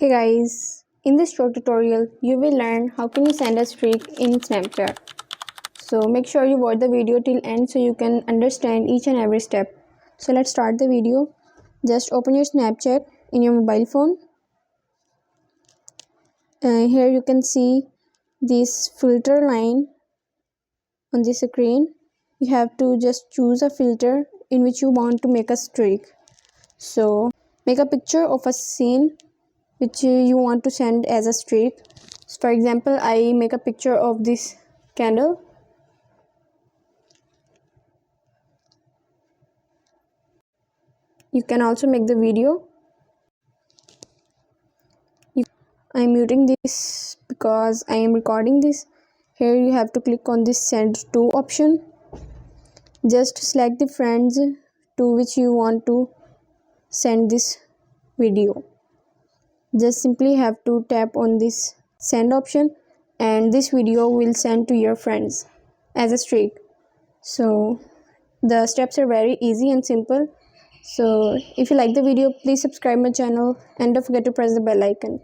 Hey guys, in this short tutorial you will learn how can you send a streak in Snapchat. So make sure you watch the video till end so you can understand each and every step. So let's start the video. Just open your Snapchat in your mobile phone. Here you can see this filter line on the screen. You have to just choose a filter in which you want to make a streak. So make a picture of a scene which you want to send as a streak. So for example, I make a picture of this candle. You can also make the video. I'm muting this because I am recording this. Here you have to click on this send to option. Just select the friends to which you want to send this video. Just simply have to tap on this send option and this video will send to your friends as a streak. So the steps are very easy and simple. So if you like the video, please subscribe my channel and don't forget to press the bell icon.